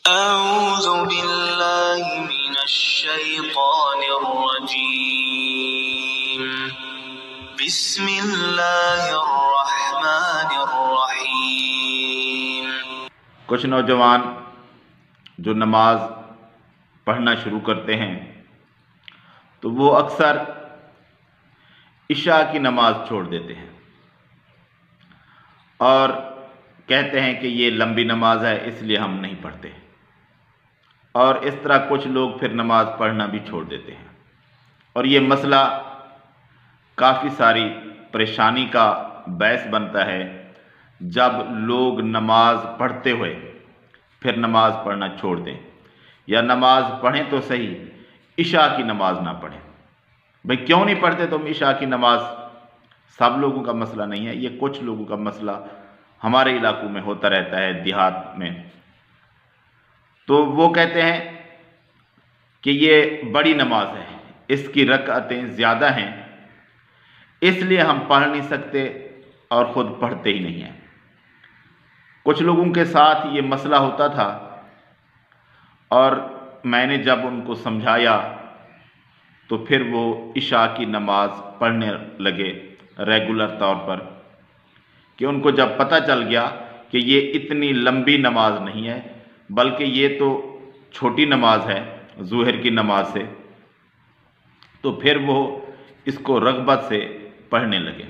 أعوذ بالله من الشيطان الرجيم بسم اللہ الرحمن الرحیم۔ کچھ نوجوان جو نماز پڑھنا شروع کرتے ہیں تو وہ اکثر عشاء کی نماز چھوڑ دیتے ہیں اور کہتے ہیں کہ یہ لمبی نماز ہے اس لیے ہم نہیں پڑھتے، اور اس طرح کچھ لوگ پھر نماز پڑھنا بھی چھوڑ دیتے ہیں، اور یہ مسئلہ کافی ساری پریشانی کا باعث بنتا ہے جب لوگ نماز پڑھتے ہوئے پھر نماز پڑھنا چھوڑ دیں، یا نماز پڑھیں تو صحیح عشاء کی نماز نہ پڑھیں۔ بھئی کیوں نہیں پڑھتے تم عشاء کی نماز؟ سب لوگوں کا مسئلہ نہیں ہے، یہ کچھ لوگوں کا مسئلہ ہمارے علاقوں میں ہوتا رہتا ہے، دیہات میں۔ تو وہ کہتے ہیں کہ یہ بڑی نماز ہے، اس کی رکعتیں زیادہ ہیں، اس لیے ہم پڑھ نہیں سکتے اور خود پڑھتے ہی نہیں ہیں۔ کچھ لوگوں کے ساتھ یہ مسئلہ ہوتا تھا، اور میں نے جب ان کو سمجھایا تو پھر وہ عشاء کی نماز پڑھنے لگے ریگولر طور پر، کہ ان کو جب پتہ چل گیا کہ یہ اتنی لمبی نماز نہیں ہے بلکہ یہ تو چھوٹی نماز ہے ظہر کی نماز سے، تو پھر وہ اس کو رغبت سے پڑھنے لگے۔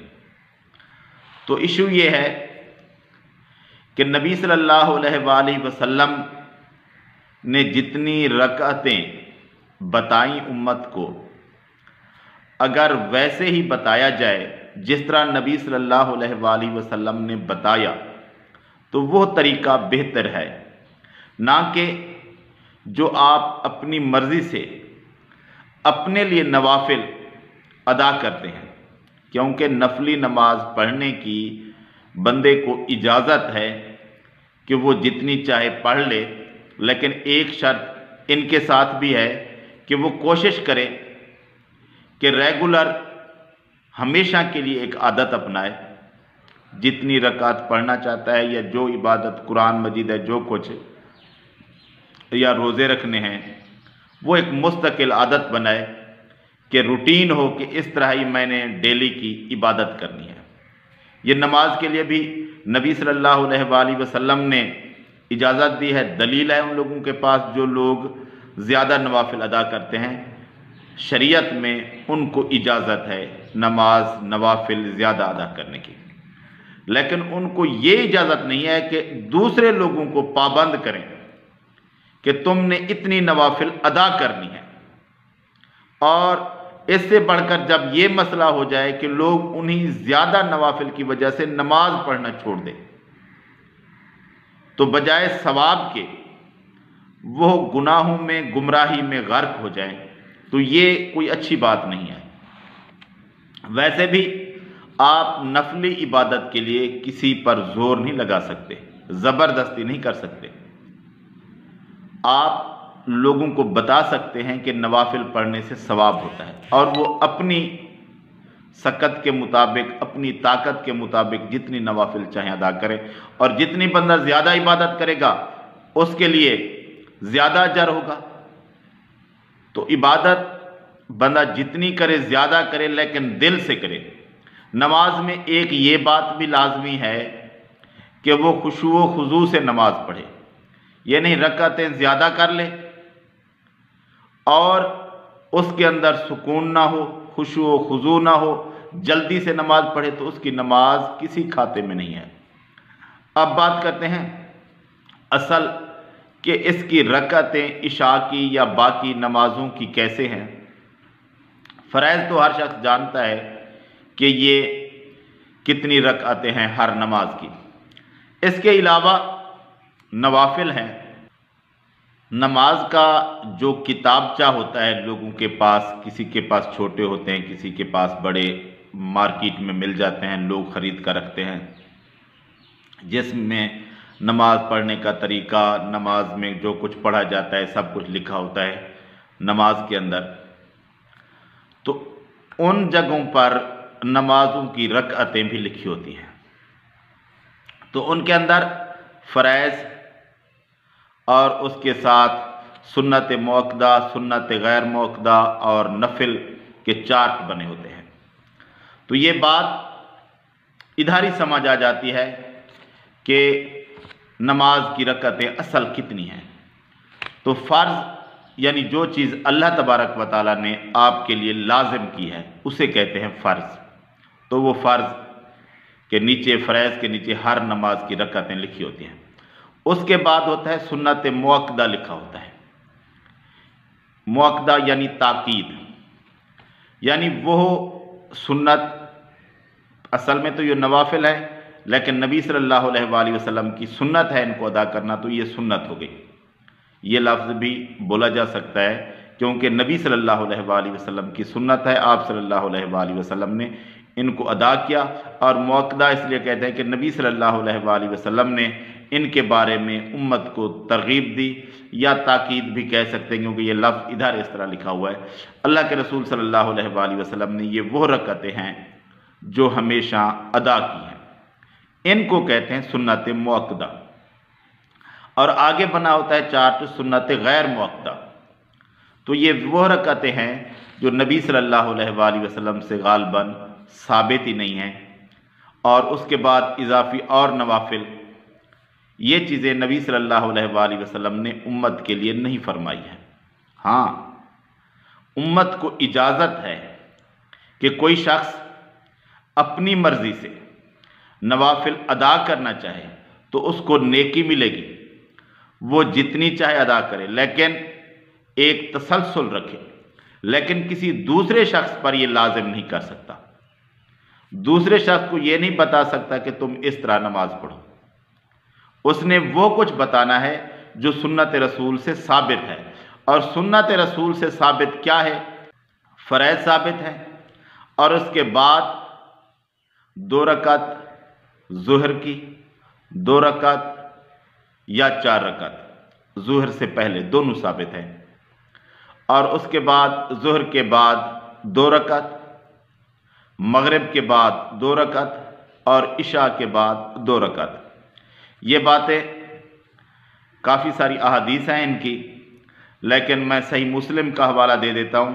تو ایشو یہ ہے کہ نبی صلی اللہ علیہ وآلہ وسلم نے جتنی رکعتیں بتائیں امت کو، اگر ویسے ہی بتایا جائے جس طرح نبی صلی اللہ علیہ وآلہ وسلم نے بتایا تو وہ طریقہ بہتر ہے، نہ کہ جو آپ اپنی مرضی سے اپنے لیے نوافل ادا کرتے ہیں، کیونکہ نفلی نماز پڑھنے کی بندے کو اجازت ہے کہ وہ جتنی چاہے پڑھ لے، لیکن ایک شرط ان کے ساتھ بھی ہے کہ وہ کوشش کرے کہ ریگولر ہمیشہ کے لیے ایک عادت اپنائے، جتنی رکعت پڑھنا چاہتا ہے یا جو عبادت قرآن مجید ہے جو کچھ یا روزے رکھنے ہیں، وہ ایک مستقل عادت بنائے کہ روٹین ہو کہ اس طرح ہی میں نے ڈیلی کی عبادت کرنی ہے۔ یہ نماز کے لیے بھی نبی صلی اللہ علیہ وآلہ وسلم نے اجازت دی ہے، دلیل ہے ان لوگوں کے پاس جو لوگ زیادہ نوافل ادا کرتے ہیں، شریعت میں ان کو اجازت ہے نماز نوافل زیادہ ادا کرنے کی، لیکن ان کو یہ اجازت نہیں ہے کہ دوسرے لوگوں کو پابند کریں کہ تم نے اتنی نوافل ادا کرنی ہے۔ اور اس سے بڑھ کر جب یہ مسئلہ ہو جائے کہ لوگ انہی زیادہ نوافل کی وجہ سے نماز پڑھنا چھوڑ دیں تو بجائے ثواب کے وہ گناہوں میں گمراہی میں غرق ہو جائیں، تو یہ کوئی اچھی بات نہیں ہے۔ ویسے بھی آپ نفلی عبادت کے لیے کسی پر زور نہیں لگا سکتے، زبردستی نہیں کر سکتے۔ آپ لوگوں کو بتا سکتے ہیں کہ نوافل پڑھنے سے ثواب ہوتا ہے، اور وہ اپنی سکت کے مطابق اپنی طاقت کے مطابق جتنی نوافل چاہیں ادا کریں، اور جتنی بندہ زیادہ عبادت کرے گا اس کے لیے زیادہ اجر ہوگا۔ تو عبادت بندہ جتنی کرے زیادہ کرے، لیکن دل سے کرے۔ نماز میں ایک یہ بات بھی لازمی ہے کہ وہ خشوع و خضوع سے نماز پڑھے، یہ نہیں رکعتیں زیادہ کر لے اور اس کے اندر سکون نہ ہو، خشوع و خضوع نہ ہو، جلدی سے نماز پڑھے تو اس کی نماز کسی کھاتے میں نہیں ہے۔ اب بات کرتے ہیں اصل کہ اس کی رکعتیں عشاء کی یا باقی نمازوں کی کیسے ہیں۔ فرائض تو ہر شخص جانتا ہے کہ یہ کتنی رکعتیں ہیں ہر نماز کی۔ اس کے علاوہ نوافل ہیں۔ نماز کا جو کتابچہ ہوتا ہے لوگوں کے پاس، کسی کے پاس چھوٹے ہوتے ہیں، کسی کے پاس بڑے مارکیٹ میں مل جاتے ہیں، لوگ خرید کر رکھتے ہیں، جس میں نماز پڑھنے کا طریقہ، نماز میں جو کچھ پڑھا جاتا ہے سب کچھ لکھا ہوتا ہے نماز کے اندر۔ تو ان جگہوں پر نمازوں کی رکعتیں بھی لکھی ہوتی ہیں، تو ان کے اندر فرائض اور اس کے ساتھ سنت موقدہ، سنت غیر موقدہ اور نفل کے چارٹ بنے ہوتے ہیں۔ تو یہ بات ادھر ہی سمجھ آ جاتی ہے کہ نماز کی رکعتیں اصل کتنی ہیں۔ تو فرض یعنی جو چیز اللہ تبارک و تعالیٰ نے آپ کے لیے لازم کی ہے اسے کہتے ہیں فرض۔ تو وہ فرض کے نیچے، فرائض کے نیچے ہر نماز کی رکعتیں لکھی ہوتی ہیں۔ اس کے بعد ہوتا ہے سنت موقدہ لکھا ہوتا ہے۔ موقدہ یعنی تاکید، یعنی وہ سنت، اصل میں تو یہ نوافل ہے لیکن نبی صلی اللہ علیہ وآلہ وسلم کی سنت ہے ان کو ادا کرنا، تو یہ سنت ہو گئی۔ یہ لفظ بھی بولا جا سکتا ہے کیونکہ نبی صلی اللہ علیہ وآلہ وسلم کی سنت ہے، آپ صلی اللہ علیہ وآلہ وسلم نے ان کو ادا کیا۔ اور موقدہ اس لیے کہتے ہیں کہ نبی صلی اللہ علیہ وآلہ وسلم نے ان کے بارے میں امت کو ترغیب دی، یا تاکید بھی کہہ سکتے ہیں کیونکہ یہ لفظ ادھر اس طرح لکھا ہوا ہے۔ اللہ کے رسول صلی اللہ علیہ وآلہ وسلم نے یہ وہ رکعتیں ہیں جو ہمیشہ ادا کی ہیں، ان کو کہتے ہیں سنت موقدہ۔ اور آگے بنا ہوتا ہے چارٹ سنت غیر موقدہ۔ تو یہ وہ رکعتیں ہیں جو نبی صلی اللہ علیہ وآلہ وسلم سے غالباً ثابت ہی نہیں ہیں، اور اس کے بعد اضافی اور نوافل، یہ چیزیں نبی صلی اللہ علیہ وآلہ وسلم نے امت کے لیے نہیں فرمائی ہیں۔ ہاں، امت کو اجازت ہے کہ کوئی شخص اپنی مرضی سے نوافل ادا کرنا چاہے تو اس کو نیکی ملے گی، وہ جتنی چاہے ادا کرے، لیکن ایک تسلسل رکھے۔ لیکن کسی دوسرے شخص پر یہ لازم نہیں کر سکتا، دوسرے شخص کو یہ نہیں بتا سکتا کہ تم اس طرح نماز پڑھو۔ اس نے وہ کچھ بتانا ہے جو سنت رسول سے ثابت ہے، اور سنت رسول سے ثابت کیا ہے؟ فرائض ثابت ہے، اور اس کے بعد 2 رکعت ظہر کی، 2 رکعت یا 4 رکعت ظہر سے پہلے، دونوں ثابت ہیں، اور اس کے بعد ظہر کے بعد 2 رکعت، مغرب کے بعد 2 رکعت اور عشاء کے بعد 2 رکعت۔ یہ باتیں کافی ساری احادیث ہیں ان کی، لیکن میں صحیح مسلم کا حوالہ دے دیتا ہوں۔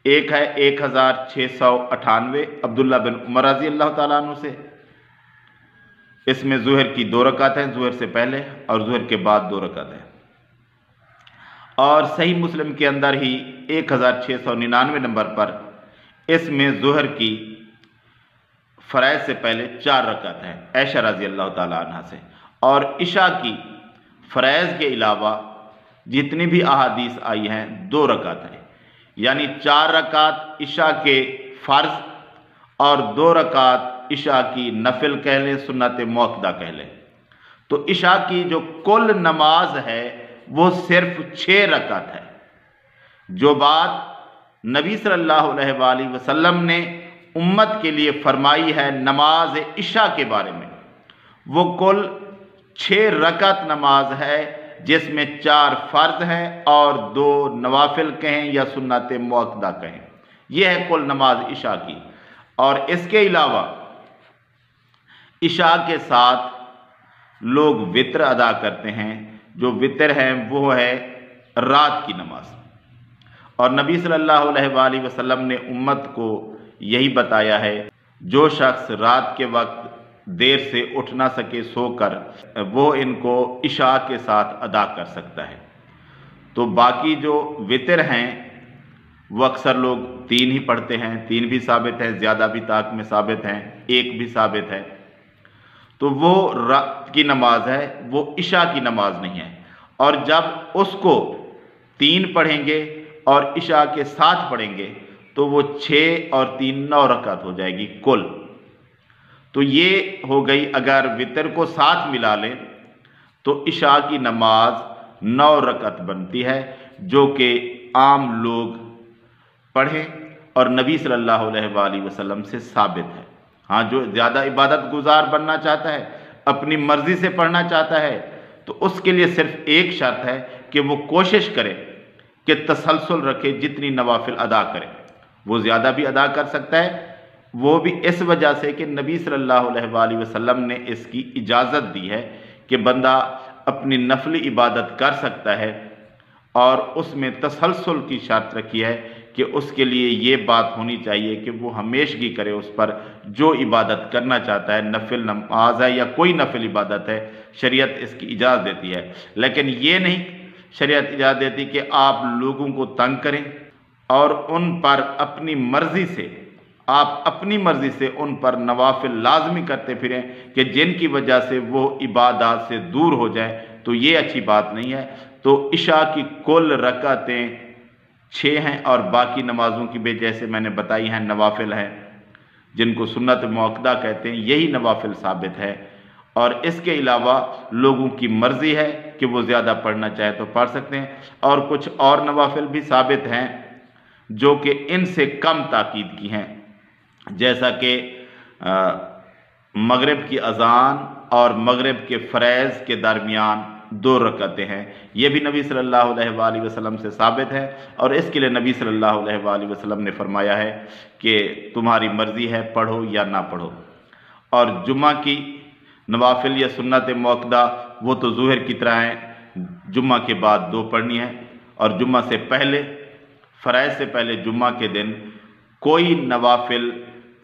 ایک ہے 1698 عبداللہ بن عمر رضی اللہ تعالیٰ عنہ سے، اس میں ظہر کی 2 رکعت ہیں، ظہر سے پہلے اور ظہر کے بعد 2 رکعت ہیں۔ اور صحیح مسلم کے اندر ہی 1699 نمبر پر اس میں ظہر کی فرائض سے پہلے 4 رکعت ہیں عائشہ رضی اللہ تعالیٰ عنہ سے، اور عشاء کی فرائض کے علاوہ جتنی بھی احادیث آئی ہیں 2 رکعت ہیں، یعنی 4 رکعت عشاء کے فرض اور 2 رکعت عشاء کی نفل کہہ لیں، سنت موقدہ کہہ لیں۔ تو عشاء کی جو کل نماز ہے وہ صرف 6 رکعت ہے۔ جو بات نبی صلی اللہ علیہ وآلہ وسلم نے امت کے لیے فرمائی ہے نماز عشاء کے بارے میں، وہ کل 6 رکعت نماز ہے، جس میں 4 فرض ہیں اور 2 نوافل کہیں یا سنت موقدہ کہیں۔ یہ ہے کل نماز عشاء کی۔ اور اس کے علاوہ عشاء کے ساتھ لوگ وتر ادا کرتے ہیں، جو وتر ہے وہ ہے رات کی نماز، اور نبی صلی اللہ علیہ وآلہ وسلم نے امت کو یہی بتایا ہے جو شخص رات کے وقت دیر سے اٹھ نہ سکے سو کر، وہ ان کو عشاء کے ساتھ ادا کر سکتا ہے۔ تو باقی جو وتر ہیں وہ اکثر لوگ 3 ہی پڑھتے ہیں، 3 بھی ثابت ہیں، زیادہ بھی طاق میں ثابت ہیں، 1 بھی ثابت ہے۔ تو وہ رات کی نماز ہے، وہ عشاء کی نماز نہیں ہے۔ اور جب اس کو 3 پڑھیں گے اور عشاء کے ساتھ پڑھیں گے تو وہ 6 اور 3 9 رکعت ہو جائے گی کل۔ تو یہ ہو گئی، اگر وتر کو ساتھ ملا لیں تو عشاء کی نماز 9 رکعت بنتی ہے، جو کہ عام لوگ پڑھیں اور نبی صلی اللہ علیہ وآلہ وسلم سے ثابت ہے۔ ہاں، جو زیادہ عبادت گزار بننا چاہتا ہے، اپنی مرضی سے پڑھنا چاہتا ہے، تو اس کے لیے صرف ایک شرط ہے کہ وہ کوشش کرے کہ تسلسل رکھے، جتنی نوافل ادا کرے۔ وہ زیادہ بھی ادا کر سکتا ہے، وہ بھی اس وجہ سے کہ نبی صلی اللہ علیہ وآلہ وسلم نے اس کی اجازت دی ہے کہ بندہ اپنی نفلی عبادت کر سکتا ہے، اور اس میں تسلسل کی شرط رکھی ہے کہ اس کے لیے یہ بات ہونی چاہیے کہ وہ ہمیشگی کرے اس پر جو عبادت کرنا چاہتا ہے، نفل نماز ہے یا کوئی نفل عبادت ہے، شریعت اس کی اجازت دیتی ہے۔ لیکن یہ نہیں شریعت اجازت دیتی کہ آپ لوگوں کو تنگ کریں اور ان پر اپنی مرضی سے ان پر نوافل لازمی کرتے پھریں کہ جن کی وجہ سے وہ عبادات سے دور ہو جائیں، تو یہ اچھی بات نہیں ہے۔ تو عشاء کی کل رکعتیں 6 ہیں، اور باقی نمازوں کی بھی جیسے میں نے بتائی ہیں نوافل ہیں، جن کو سنت موقدہ کہتے ہیں، یہی نوافل ثابت ہے۔ اور اس کے علاوہ لوگوں کی مرضی ہے کہ وہ زیادہ پڑھنا چاہے تو پڑھ سکتے ہیں، اور کچھ اور نوافل بھی ثابت ہیں جو کہ ان سے کم تاکید کی ہیں، جیسا کہ مغرب کی اذان اور مغرب کے فریض کے درمیان 2 رکعتیں ہیں، یہ بھی نبی صلی اللہ علیہ وآلہ وسلم سے ثابت ہے، اور اس کے لیے نبی صلی اللہ علیہ وآلہ وسلم نے فرمایا ہے کہ تمہاری مرضی ہے، پڑھو یا نہ پڑھو۔ اور جمعہ کی نوافل یا سنت موقدہ وہ تو ظہر کی طرح ہیں، جمعہ کے بعد 2 پڑھنی ہے، اور جمعہ سے پہلے، فرائض سے پہلے جمعہ کے دن کوئی نوافل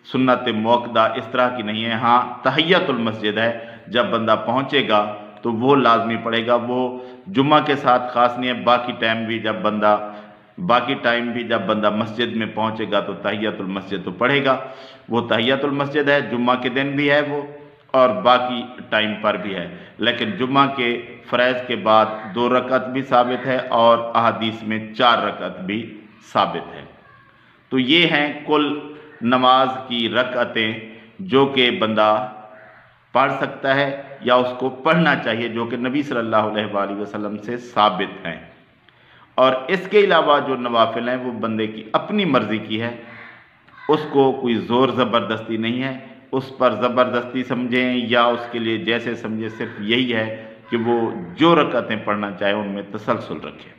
سنت موقدہ اس طرح کی نہیں ہے۔ ہاں تحیت المسجد ہے، جب بندہ پہنچے گا تو وہ لازمی پڑھے گا، وہ جمعہ کے ساتھ خاص نہیں ہے، باقی ٹائم بھی جب بندہ مسجد میں پہنچے گا تو تحیت المسجد تو پڑھے گا، وہ تحیت المسجد ہے، جمعہ کے دن بھی ہے وہ، اور باقی ٹائم پر بھی ہے۔ لیکن جمعہ کے فرائض کے بعد 2 رکعت بھی ثابت ہے، اور احادیث میں 4 رکعت بھی ثابت ہے۔ تو یہ ہیں کل نماز کی رکعتیں جو کہ بندہ پڑھ سکتا ہے یا اس کو پڑھنا چاہیے، جو کہ نبی صلی اللہ علیہ وآلہ وسلم سے ثابت ہیں۔ اور اس کے علاوہ جو نوافل ہیں وہ بندے کی اپنی مرضی کی ہے، اس کو کوئی زور زبردستی نہیں ہے، اس پر زبردستی سمجھیں یا اس کے لیے جیسے سمجھیں، صرف یہی ہے کہ وہ جو رکعتیں پڑھنا چاہے ان میں تسلسل رکھے۔